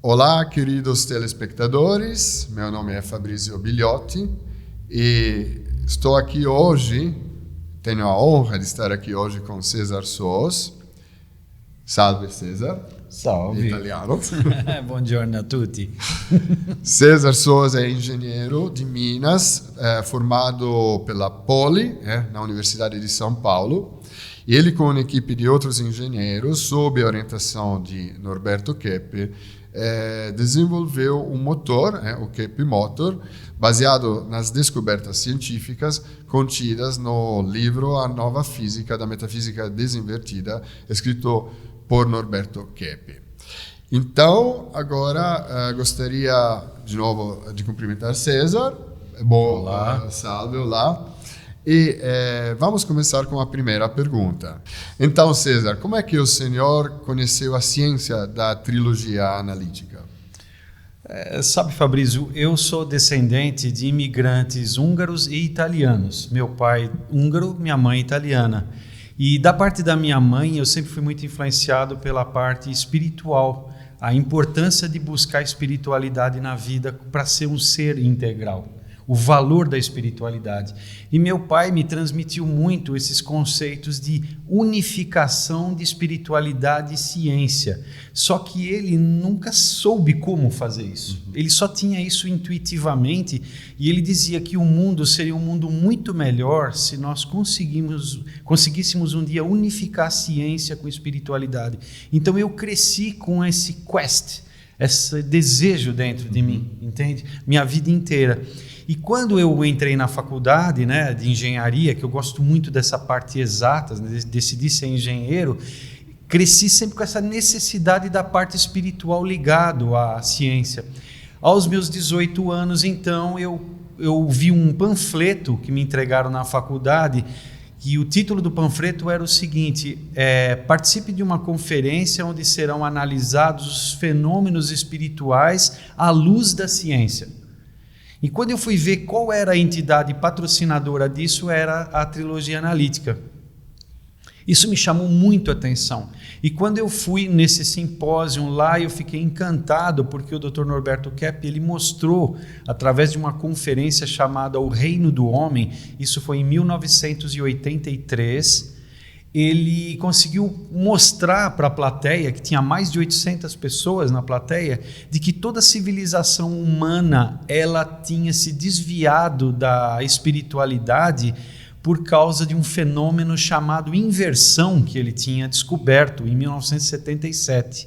Olá, queridos telespectadores. Meu nome é Fabrizio Bigliotti e estou aqui hoje, tenho a honra de estar aqui hoje com César Soos. Salve, César. Salve. Italiano. Buongiorno a tutti. César Soos é engenheiro de Minas, formado pela Poli, na Universidade de São Paulo. E ele, com uma equipe de outros engenheiros, sob a orientação de Norberto Keppe, desenvolveu um motor, o Keppe Motor, baseado nas descobertas científicas contidas no livro A Nova Física da Metafísica Desinvertida, escrito por Norberto Keppe. Então, agora gostaria de novo de cumprimentar César. Bom, olá. Salve, olá. E vamos começar com a primeira pergunta. Então, César, como é que o senhor conheceu a ciência da trilogia analítica? Sabe, Fabrício, eu sou descendente de imigrantes húngaros e italianos. Meu pai húngaro, minha mãe italiana. E da parte da minha mãe, eu sempre fui muito influenciado pela parte espiritual, a importância de buscar espiritualidade na vida para ser um ser integral. O valor da espiritualidade. E meu pai me transmitiu muito esses conceitos de unificação de espiritualidade e ciência. Só que ele nunca soube como fazer isso. Ele só tinha isso intuitivamente e ele dizia que o mundo seria um mundo muito melhor se nós conseguíssemos um dia unificar a ciência com a espiritualidade. Então eu cresci com esse quest, esse desejo dentro de mim, entende? Minha vida inteira. E quando eu entrei na faculdade, de engenharia, que eu gosto muito dessa parte exata, decidi ser engenheiro, cresci sempre com essa necessidade da parte espiritual ligado à ciência. Aos meus 18 anos, então, eu vi um panfleto que me entregaram na faculdade, e o título do panfleto era o seguinte: participe de uma conferência onde serão analisados os fenômenos espirituais à luz da ciência. E quando eu fui ver qual era a entidade patrocinadora disso, era a trilogia analítica. Isso me chamou muito a atenção. E quando eu fui nesse simpósio lá, eu fiquei encantado, porque o Dr. Norberto Keppe, ele mostrou, através de uma conferência chamada O Reino do Homem, isso foi em 1983, ele conseguiu mostrar para a plateia, que tinha mais de 800 pessoas na plateia, de que toda a civilização humana ela tinha se desviado da espiritualidade por causa de um fenômeno chamado inversão que ele tinha descoberto em 1977.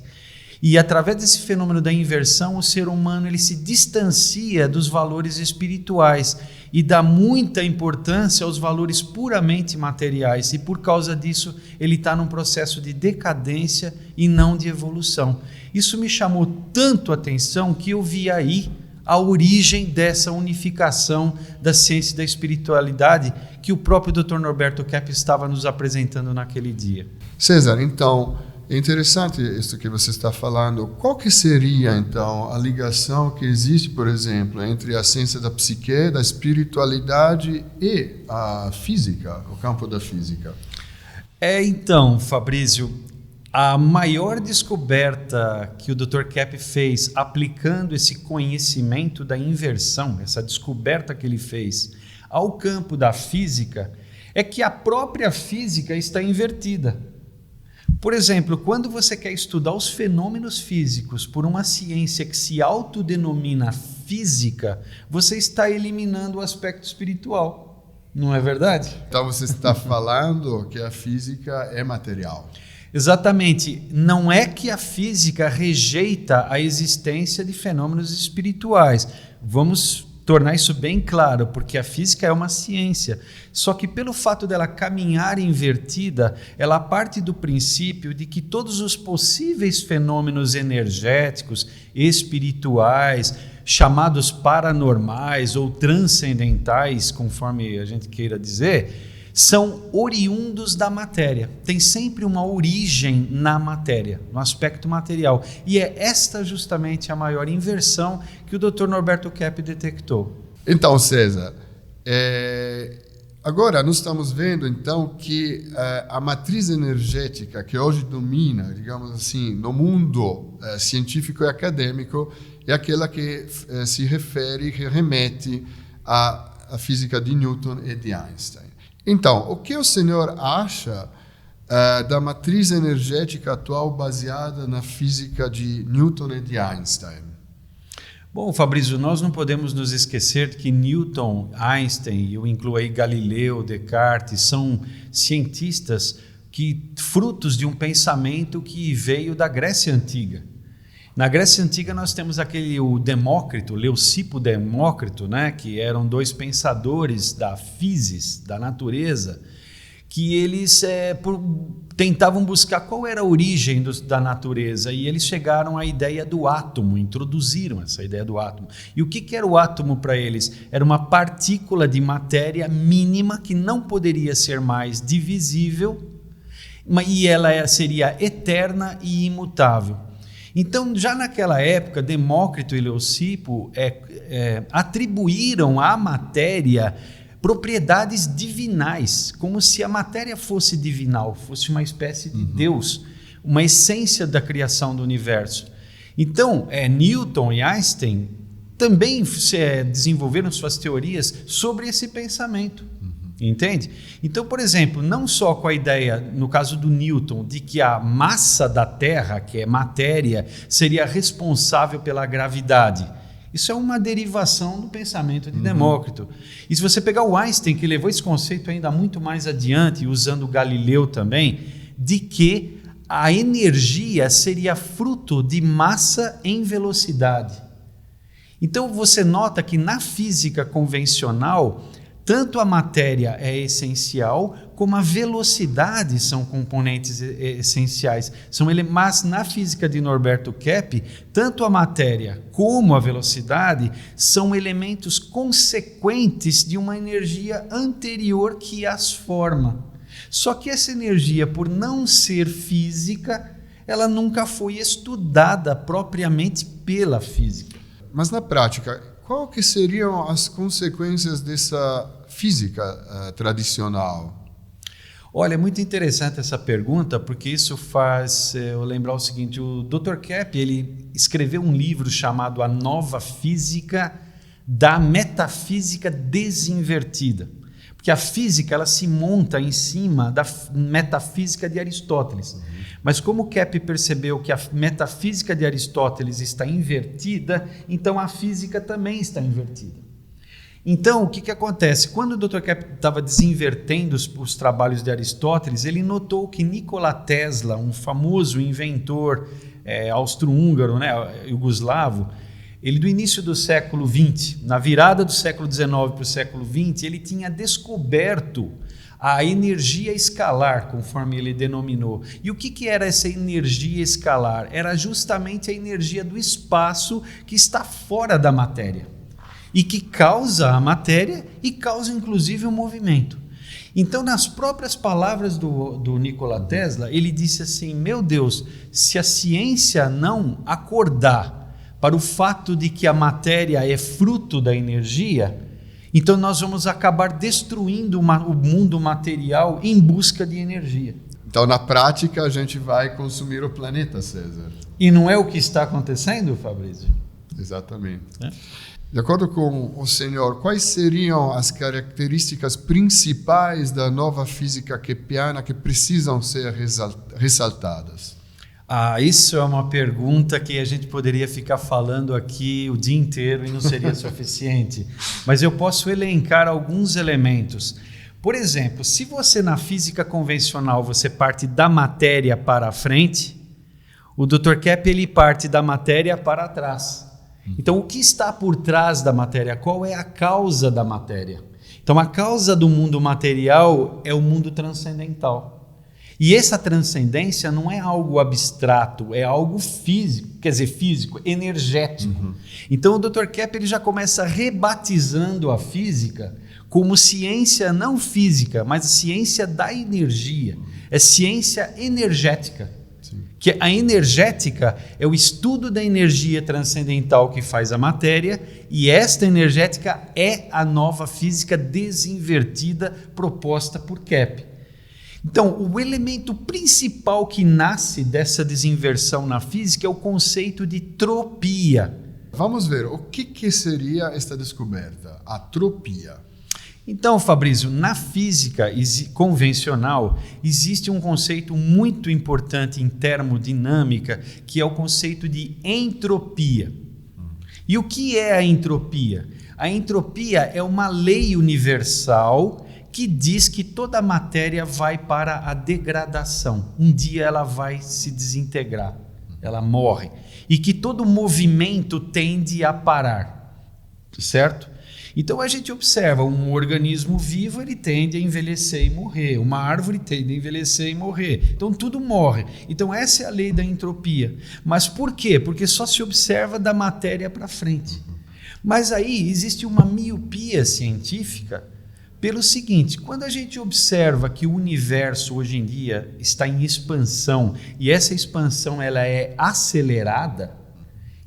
E através desse fenômeno da inversão, o ser humano ele se distancia dos valores espirituais e dá muita importância aos valores puramente materiais. E por causa disso, ele está num processo de decadência e não de evolução. Isso me chamou tanto a atenção que eu vi aí a origem dessa unificação da ciência e da espiritualidade que o próprio Dr. Norberto Keppe estava nos apresentando naquele dia. César, então, é interessante isso que você está falando. Qual que seria, então, a ligação que existe, por exemplo, entre a ciência da psique, da espiritualidade e a física, o campo da física? Então, Fabrício, a maior descoberta que o Dr. Keppe fez aplicando esse conhecimento da inversão, essa descoberta que ele fez ao campo da física, é que a própria física está invertida. Por exemplo, quando você quer estudar os fenômenos físicos por uma ciência que se autodenomina física, você está eliminando o aspecto espiritual. Não é verdade? Então você está falando que a física é material. Exatamente. Não é que a física rejeita a existência de fenômenos espirituais. Vamos tornar isso bem claro, porque a física é uma ciência. Só que pelo fato dela caminhar invertida, ela parte do princípio de que todos os possíveis fenômenos energéticos, espirituais, chamados paranormais ou transcendentais, conforme a gente queira dizer, são oriundos da matéria. Tem sempre uma origem na matéria, no aspecto material. E é esta justamente a maior inversão que o Dr. Norberto Keppe detectou. Então, César, Agora, nós estamos vendo, então, que a matriz energética que hoje domina, digamos assim, no mundo científico e acadêmico, é aquela que se refere, que remete à física de Newton e de Einstein. Então, o que o senhor acha da matriz energética atual baseada na física de Newton e de Einstein? Bom, Fabrício, nós não podemos nos esquecer que Newton, Einstein, eu incluo aí Galileu, Descartes, são cientistas frutos de um pensamento que veio da Grécia Antiga. Na Grécia Antiga nós temos o Demócrito, Leucipo Demócrito, né, que eram dois pensadores da physis, da natureza, que eles tentavam buscar qual era a origem da natureza, e eles chegaram à ideia do átomo, introduziram essa ideia do átomo. E o que era o átomo para eles? Era uma partícula de matéria mínima que não poderia ser mais divisível, e ela seria eterna e imutável. Então, já naquela época, Demócrito e Leucipo atribuíram à matéria propriedades divinais, como se a matéria fosse divinal, fosse uma espécie de Deus, uma essência da criação do universo. Então, Newton e Einstein também desenvolveram suas teorias sobre esse pensamento, entende? Então, por exemplo, não só com a ideia, no caso do Newton, de que a massa da Terra, que é matéria, seria responsável pela gravidade. Isso é uma derivação do pensamento de Demócrito. E se você pegar o Einstein, que levou esse conceito ainda muito mais adiante, usando o Galileu também, de que a energia seria fruto de massa em velocidade. Então você nota que na física convencional, tanto a matéria é essencial, como a velocidade são componentes essenciais. Mas na física de Norberto Kepp, tanto a matéria como a velocidade são elementos consequentes de uma energia anterior que as forma. Só que essa energia, por não ser física, ela nunca foi estudada propriamente pela física. Mas na prática, qual que seriam as consequências dessa física tradicional? Olha, é muito interessante essa pergunta, porque isso faz eu lembrar o seguinte: o Dr. Kepp, ele escreveu um livro chamado A Nova Física da Metafísica Desinvertida. Porque a física ela se monta em cima da metafísica de Aristóteles. Mas como Kepp percebeu que a metafísica de Aristóteles está invertida, então a física também está invertida. Então, o que acontece? Quando o Dr. Kepp estava desinvertendo os trabalhos de Aristóteles, ele notou que Nikola Tesla, um famoso inventor austro-húngaro, né, iugoslavo, ele do início do século XX, na virada do século XIX para o século XX, ele tinha descoberto a energia escalar, conforme ele denominou. E o que era essa energia escalar? Era justamente a energia do espaço que está fora da matéria e que causa a matéria e causa inclusive o movimento. Então, nas próprias palavras do Nikola Tesla, ele disse assim: meu Deus, se a ciência não acordar para o fato de que a matéria é fruto da energia, então nós vamos acabar destruindo o mundo material em busca de energia. Então, na prática, a gente vai consumir o planeta, César. E não é o que está acontecendo, Fabrício? Exatamente. De acordo com o senhor, quais seriam as características principais da nova física keppiana que precisam ser ressaltadas? Isso é uma pergunta que a gente poderia ficar falando aqui o dia inteiro e não seria suficiente. Mas eu posso elencar alguns elementos. Por exemplo, se você na física convencional você parte da matéria para a frente, o Dr. Kepp ele parte da matéria para trás. Então, o que está por trás da matéria? Qual é a causa da matéria? Então, a causa do mundo material é o mundo transcendental. E essa transcendência não é algo abstrato, é algo físico, quer dizer, físico, energético. Então, o Dr. Kepp ele já começa rebatizando a física como ciência não física, mas ciência da energia. É ciência energética. Que a energética é o estudo da energia transcendental que faz a matéria, e esta energética é a nova física desinvertida proposta por Kepler. Então, o elemento principal que nasce dessa desinversão na física é o conceito de tropia. Vamos ver, o que seria esta descoberta, a tropia? Então, Fabrício, na física convencional existe um conceito muito importante em termodinâmica, que é o conceito de entropia. E o que é a entropia? A entropia é uma lei universal que diz que toda matéria vai para a degradação. Um dia ela vai se desintegrar, ela morre. E que todo movimento tende a parar, certo? Então a gente observa um organismo vivo, ele tende a envelhecer e morrer. Uma árvore tende a envelhecer e morrer. Então tudo morre. Então essa é a lei da entropia. Mas por quê? Porque só se observa da matéria para frente. Mas aí existe uma miopia científica pelo seguinte: quando a gente observa que o universo hoje em dia está em expansão e essa expansão ela é acelerada,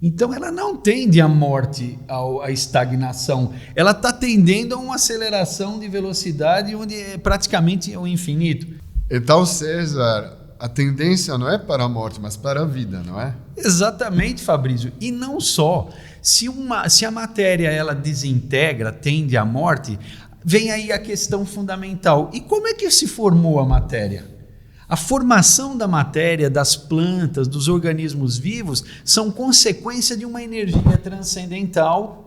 então ela não tende à morte, à estagnação, ela está tendendo a uma aceleração de velocidade onde é praticamente o infinito. Então, César, a tendência não é para a morte, mas para a vida, não é? Exatamente, Fabrício. E não só. Se a matéria ela desintegra, tende à morte, vem aí a questão fundamental. E como é que se formou a matéria? A formação da matéria, das plantas, dos organismos vivos, são consequência de uma energia transcendental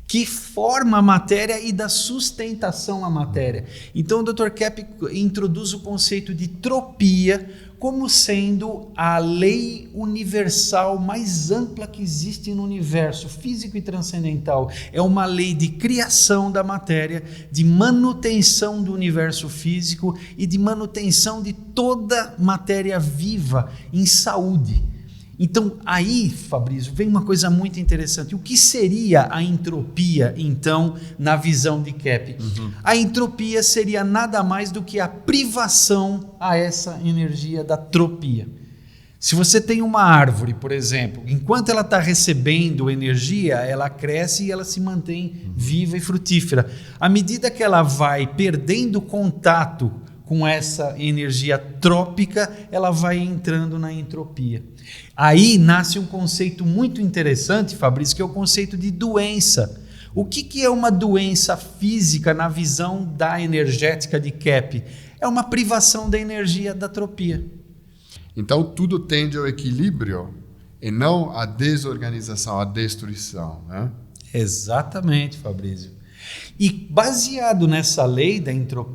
que forma a matéria e dá sustentação à matéria. Então o Dr. Kepler introduz o conceito de tropia como sendo a lei universal mais ampla que existe no universo físico e transcendental. É uma lei de criação da matéria, de manutenção do universo físico e de manutenção de toda matéria viva em saúde. Então, aí, Fabrício, vem uma coisa muito interessante. O que seria a entropia, então, na visão de Kepler? A entropia seria nada mais do que a privação a essa energia da tropia. Se você tem uma árvore, por exemplo, enquanto ela está recebendo energia, ela cresce e ela se mantém viva e frutífera. À medida que ela vai perdendo contato com essa energia trópica, ela vai entrando na entropia. Aí nasce um conceito muito interessante, Fabrício, que é o conceito de doença. O que é uma doença física na visão da energética de Kepler? É uma privação da energia da tropia. Então tudo tende ao equilíbrio e não à desorganização, à destruição, né? Exatamente, Fabrício. E baseado nessa lei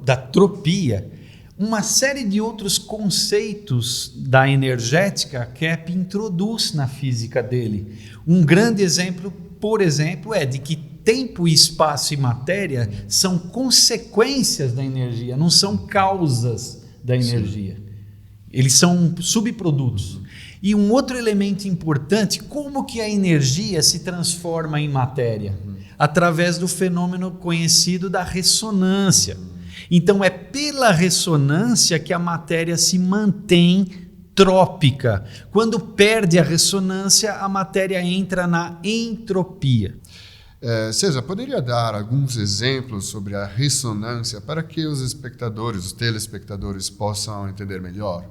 da tropia, uma série de outros conceitos da energética Kepler introduz na física dele. Um grande exemplo, por exemplo, é de que tempo, espaço e matéria são consequências da energia, não são causas da energia. Sim. Eles são subprodutos. E um outro elemento importante, como que a energia se transforma em matéria? Através do fenômeno conhecido da ressonância. Então é pela ressonância que a matéria se mantém trópica. Quando perde a ressonância, a matéria entra na entropia. César, poderia dar alguns exemplos sobre a ressonância para que os espectadores, os telespectadores possam entender melhor?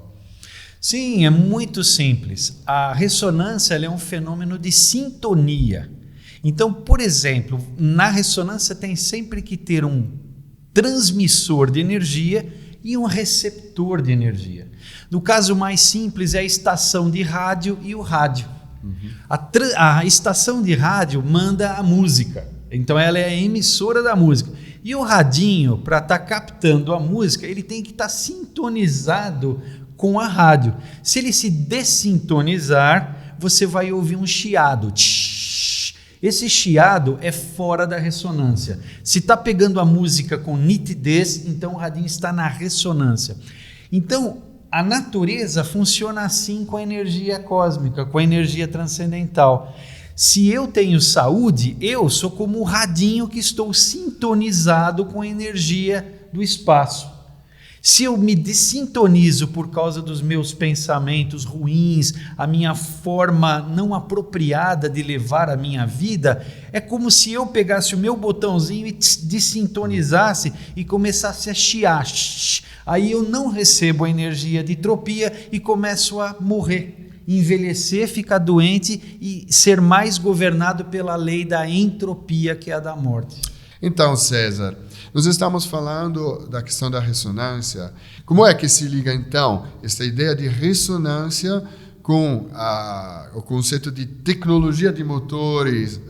Sim, é muito simples. A ressonância ela é um fenômeno de sintonia. Então, por exemplo, na ressonância tem sempre que ter um transmissor de energia e um receptor de energia. No caso mais simples é a estação de rádio e o rádio. A estação de rádio manda a música, então ela é a emissora da música. E o radinho, para estar captando a música, ele tem que estar sintonizado com a rádio. Se ele se dessintonizar, você vai ouvir um chiado. Esse chiado é fora da ressonância. Se está pegando a música com nitidez, então o radinho está na ressonância. Então, a natureza funciona assim com a energia cósmica, com a energia transcendental. Se eu tenho saúde, eu sou como o radinho que estou sintonizado com a energia do espaço. Se eu me dessintonizo por causa dos meus pensamentos ruins, a minha forma não apropriada de levar a minha vida, é como se eu pegasse o meu botãozinho e dessintonizasse e começasse a chiar. Aí eu não recebo a energia de entropia e começo a morrer, envelhecer, ficar doente e ser mais governado pela lei da entropia, que é a da morte. Então, César, nós estamos falando da questão da ressonância. Como é que se liga, então, essa ideia de ressonância com o conceito de tecnologia de motores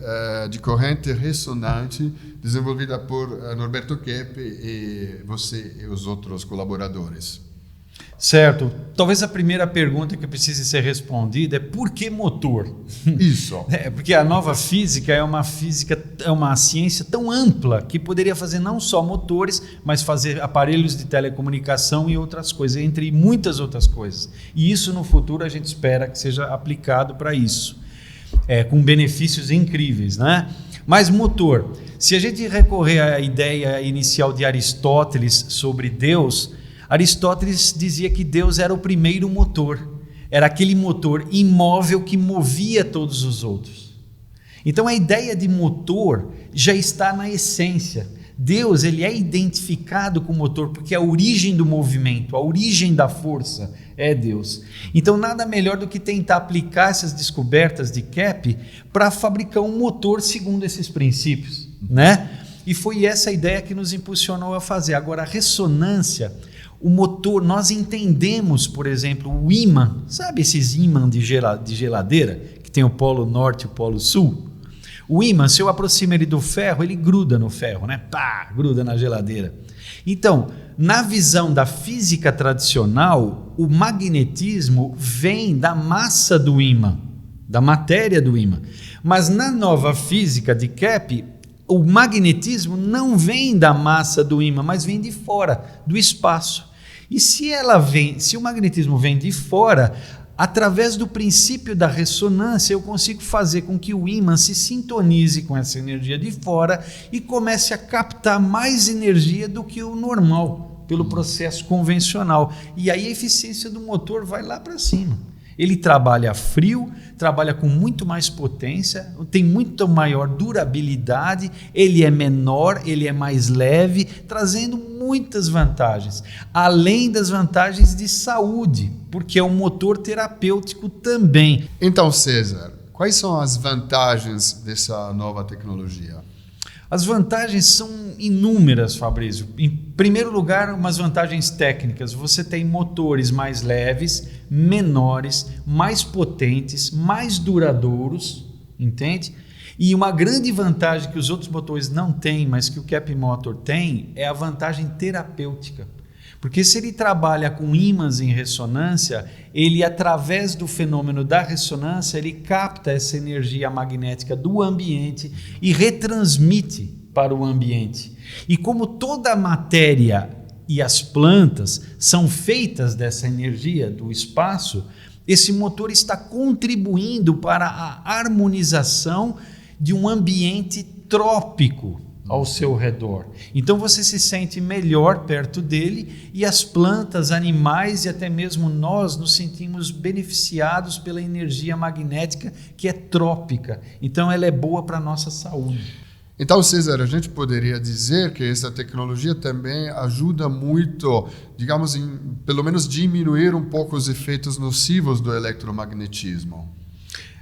de corrente ressonante desenvolvida por Norberto Keppe e você e os outros colaboradores? Certo. Talvez a primeira pergunta que precise ser respondida é por que motor? Isso. Porque a nova física é uma ciência tão ampla que poderia fazer não só motores, mas fazer aparelhos de telecomunicação e outras coisas, entre muitas outras coisas. E isso no futuro a gente espera que seja aplicado para isso, com benefícios incríveis, né? Mas motor, se a gente recorrer à ideia inicial de Aristóteles sobre Deus, Aristóteles dizia que Deus era o primeiro motor, era aquele motor imóvel que movia todos os outros. Então a ideia de motor já está na essência. Deus, ele é identificado com o motor porque a origem do movimento, a origem da força é Deus. Então nada melhor do que tentar aplicar essas descobertas de Keppe para fabricar um motor segundo esses princípios, né? E foi essa a ideia que nos impulsionou a fazer. Agora a ressonância, o motor, nós entendemos, por exemplo, o ímã, sabe esses ímãs de geladeira, que tem o polo norte e o polo sul? O ímã, se eu aproximo ele do ferro, ele gruda no ferro, né? Pá, gruda na geladeira. Então, na visão da física tradicional, o magnetismo vem da massa do ímã, da matéria do ímã. Mas na nova física de Keppe, o magnetismo não vem da massa do ímã, mas vem de fora, do espaço. E se o magnetismo vem de fora, através do princípio da ressonância, eu consigo fazer com que o ímã se sintonize com essa energia de fora e comece a captar mais energia do que o normal, pelo processo convencional. E aí a eficiência do motor vai lá para cima. Ele trabalha frio, trabalha com muito mais potência, tem muito maior durabilidade, ele é menor, ele é mais leve, trazendo muitas vantagens, além das vantagens de saúde, porque é um motor terapêutico também. Então, César, quais são as vantagens dessa nova tecnologia? As vantagens são inúmeras, Fabrício. Em primeiro lugar, umas vantagens técnicas. Você tem motores mais leves, menores, mais potentes, mais duradouros, entende? E uma grande vantagem que os outros motores não têm, mas que o Keppe Motor tem, é a vantagem terapêutica. Porque se ele trabalha com ímãs em ressonância, ele, através do fenômeno da ressonância, ele capta essa energia magnética do ambiente e retransmite para o ambiente. E como toda a matéria e as plantas são feitas dessa energia do espaço, esse motor está contribuindo para a harmonização de um ambiente trópico ao seu redor. Então você se sente melhor perto dele e as plantas, animais e até mesmo nós nos sentimos beneficiados pela energia magnética que é trópica. Então ela é boa para a nossa saúde. Então, César, a gente poderia dizer que essa tecnologia também ajuda muito, digamos, pelo menos diminuir um pouco os efeitos nocivos do eletromagnetismo.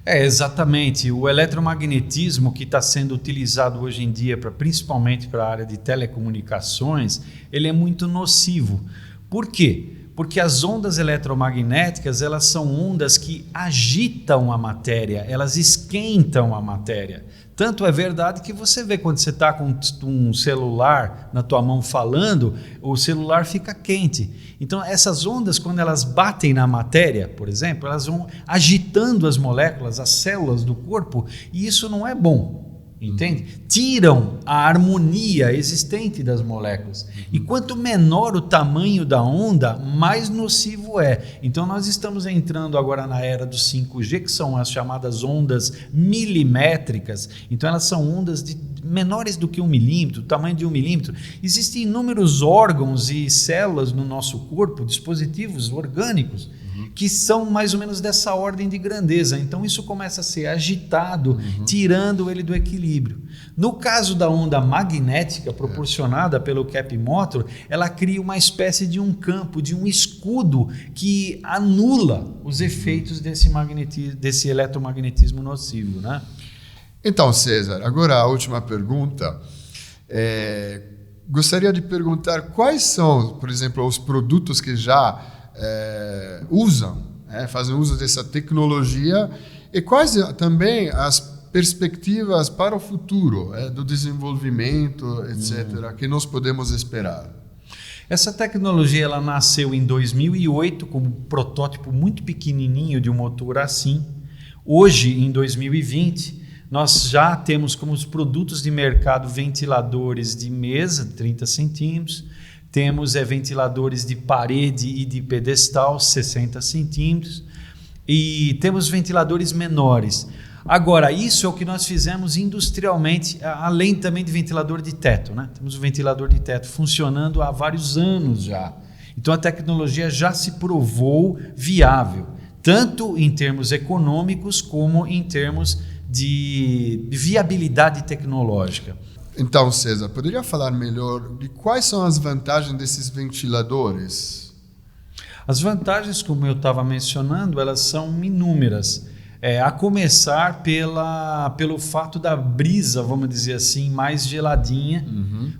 Exatamente. O eletromagnetismo que está sendo utilizado hoje em dia, principalmente para a área de telecomunicações, ele é muito nocivo. Por quê? Porque as ondas eletromagnéticas, elas são ondas que agitam a matéria, elas esquentam a matéria. Tanto é verdade que você vê quando você está com um celular na tua mão falando, o celular fica quente. Então essas ondas, quando elas batem na matéria, por exemplo, elas vão agitando as moléculas, as células do corpo, e isso não é bom. entende? Tiram a harmonia existente das moléculas. E quanto menor o tamanho da onda, mais nocivo é. Então nós estamos entrando agora na era do 5G, que são as chamadas ondas milimétricas. Então elas são ondas menores do que 1 milímetro, tamanho de 1 milímetro. Existem inúmeros órgãos e células no nosso corpo, dispositivos orgânicos, que são mais ou menos dessa ordem de grandeza. Então isso começa a ser agitado, tirando ele do equilíbrio. No caso da onda magnética proporcionada pelo Cap Motor, ela cria uma espécie de um campo, de um escudo que anula os efeitos desse eletromagnetismo nocivo, né? Então, César, agora a última pergunta. Gostaria de perguntar quais são, por exemplo, os produtos que já fazem uso dessa tecnologia e quais também as perspectivas para o futuro do desenvolvimento, etc., que nós podemos esperar. Essa tecnologia ela nasceu em 2008 como um protótipo muito pequenininho de um motor assim. Hoje, em 2020, nós já temos como os produtos de mercado ventiladores de mesa, 30 centímetros, temos ventiladores de parede e de pedestal, 60 centímetros, e temos ventiladores menores. Agora, isso é o que nós fizemos industrialmente, além também de ventilador de teto, né? Temos o ventilador de teto funcionando há vários anos já. Então a tecnologia já se provou viável, tanto em termos econômicos como em termos de viabilidade tecnológica. Então, César, poderia falar melhor de quais são as vantagens desses ventiladores? As vantagens, como eu estava mencionando, elas são inúmeras. A começar pelo fato da brisa, vamos dizer assim, mais geladinha,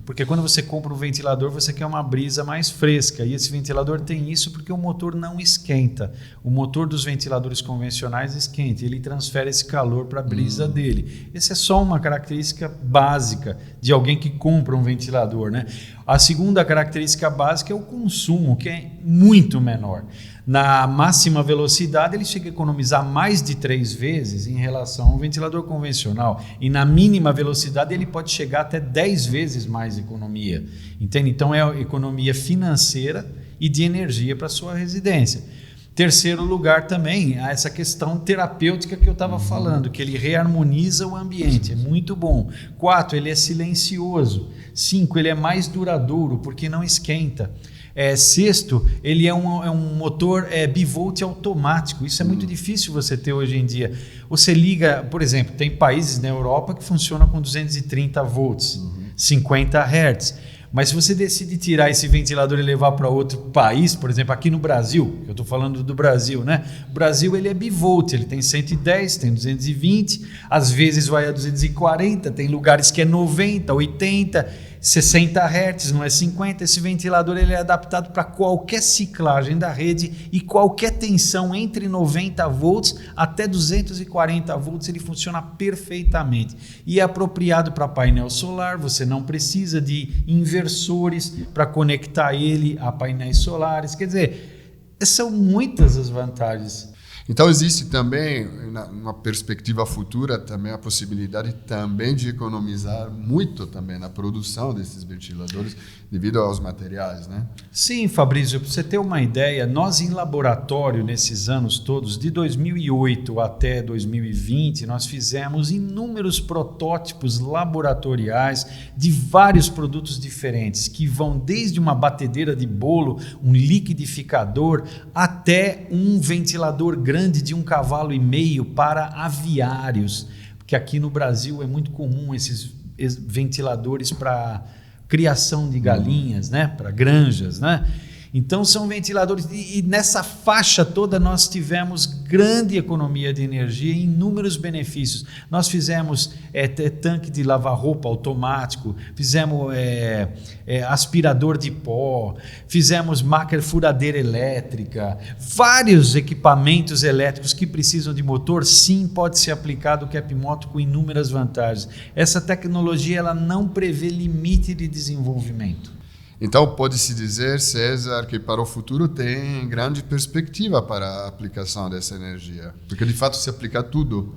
porque quando você compra um ventilador, você quer uma brisa mais fresca, e esse ventilador tem isso porque o motor não esquenta. O motor dos ventiladores convencionais esquenta, ele transfere esse calor para a brisa dele. Essa é só uma característica básica de alguém que compra um ventilador, né? A segunda característica básica é o consumo, que é muito menor. Na máxima velocidade, ele chega a economizar mais de 3 vezes em relação a um ventilador convencional. E na mínima velocidade, ele pode chegar até 10 vezes mais economia. Entende? Então, é economia financeira e de energia para a sua residência. Terceiro lugar também, essa questão terapêutica que eu estava falando, que ele reharmoniza o ambiente, é muito bom. 4, ele é silencioso. 5, ele é mais duradouro, porque não esquenta. 6º, ele é um motor bivolt automático. Isso é muito difícil você ter hoje em dia. Você liga, por exemplo, tem países na Europa que funcionam com 230 volts, 50 Hz. Mas se você decide tirar esse ventilador e levar para outro país, por exemplo, aqui no Brasil, eu estou falando do Brasil, né? O Brasil ele é bivolt, ele tem 110, tem 220, às vezes vai a 240, tem lugares que é 90, 80, 60 Hz, não é 50. Esse ventilador ele é adaptado para qualquer ciclagem da rede e qualquer tensão entre 90 volts até 240 volts, ele funciona perfeitamente. E é apropriado para painel solar, você não precisa de inversores para conectar ele a painéis solares. Quer dizer, são muitas as vantagens. Então existe também, numa perspectiva futura, também a possibilidade também de economizar muito também na produção desses ventiladores devido aos materiais, né? Sim, Fabrício, para você ter uma ideia, nós em laboratório, nesses anos todos, de 2008 até 2020, nós fizemos inúmeros protótipos laboratoriais de vários produtos diferentes, que vão desde uma batedeira de bolo, um liquidificador, até um ventilador grande de 1,5 cavalos para aviários, porque aqui no Brasil é muito comum esses ventiladores para criação de galinhas, né? Para granjas, né? Então são ventiladores e nessa faixa toda nós tivemos grande economia de energia e inúmeros benefícios. Nós fizemos tanque de lavar roupa automático, fizemos aspirador de pó, fizemos máquina furadeira elétrica, vários equipamentos elétricos que precisam de motor, sim, pode ser aplicado o Cap Motor com inúmeras vantagens. Essa tecnologia ela não prevê limite de desenvolvimento. Então, pode-se dizer, César, que para o futuro tem grande perspectiva para a aplicação dessa energia, porque de fato se aplica tudo.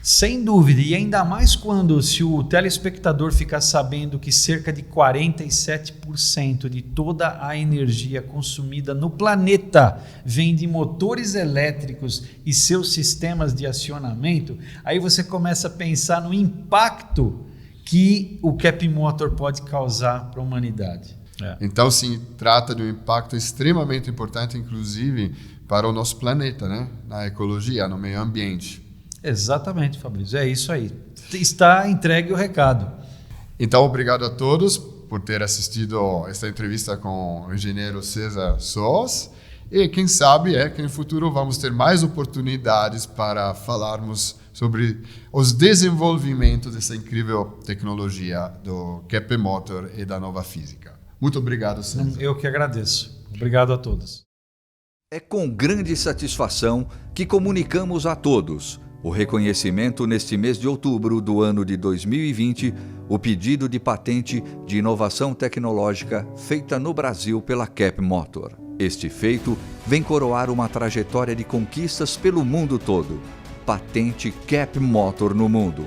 Sem dúvida, e ainda mais se o telespectador ficar sabendo que cerca de 47% de toda a energia consumida no planeta vem de motores elétricos e seus sistemas de acionamento, aí você começa a pensar no impacto que o Cap Motor pode causar para a humanidade. Então, sim, trata de um impacto extremamente importante, inclusive para o nosso planeta, né? Na ecologia, no meio ambiente. Exatamente, Fabrício, é isso aí. Está entregue o recado. Então, obrigado a todos por ter assistido esta entrevista com o engenheiro César Soos. E quem sabe que no futuro vamos ter mais oportunidades para falarmos sobre os desenvolvimentos dessa incrível tecnologia do Cap Motor e da nova física. Muito obrigado, César. Eu que agradeço. Obrigado a todos. É com grande satisfação que comunicamos a todos o reconhecimento neste mês de outubro do ano de 2020, o pedido de patente de inovação tecnológica feita no Brasil pela Cap Motor. Este feito vem coroar uma trajetória de conquistas pelo mundo todo. Patente Cap Motor no mundo.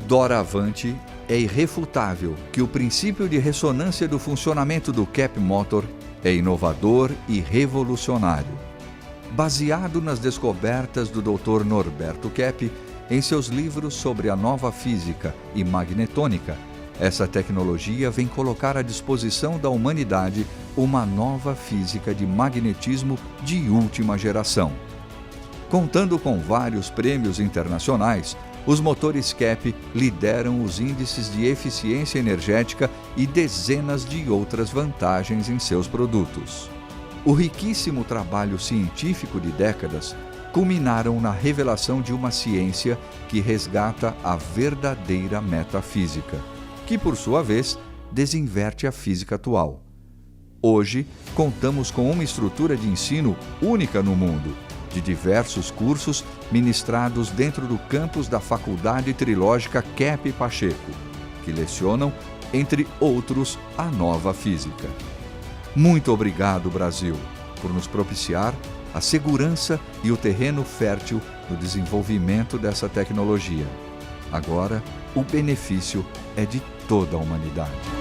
Doravante, é irrefutável que o princípio de ressonância do funcionamento do Cap Motor é inovador e revolucionário. Baseado nas descobertas do Dr. Norberto Kepp em seus livros sobre a nova física e magnetônica, essa tecnologia vem colocar à disposição da humanidade uma nova física de magnetismo de última geração. Contando com vários prêmios internacionais, os motores Kepp lideram os índices de eficiência energética e dezenas de outras vantagens em seus produtos. O riquíssimo trabalho científico de décadas culminaram na revelação de uma ciência que resgata a verdadeira metafísica, que, por sua vez, desinverte a física atual. Hoje, contamos com uma estrutura de ensino única no mundo, de diversos cursos ministrados dentro do campus da Faculdade Trilógica Kepp Pacheco, que lecionam, entre outros, a nova física. Muito obrigado, Brasil, por nos propiciar a segurança e o terreno fértil no desenvolvimento dessa tecnologia. Agora, o benefício é de toda a humanidade.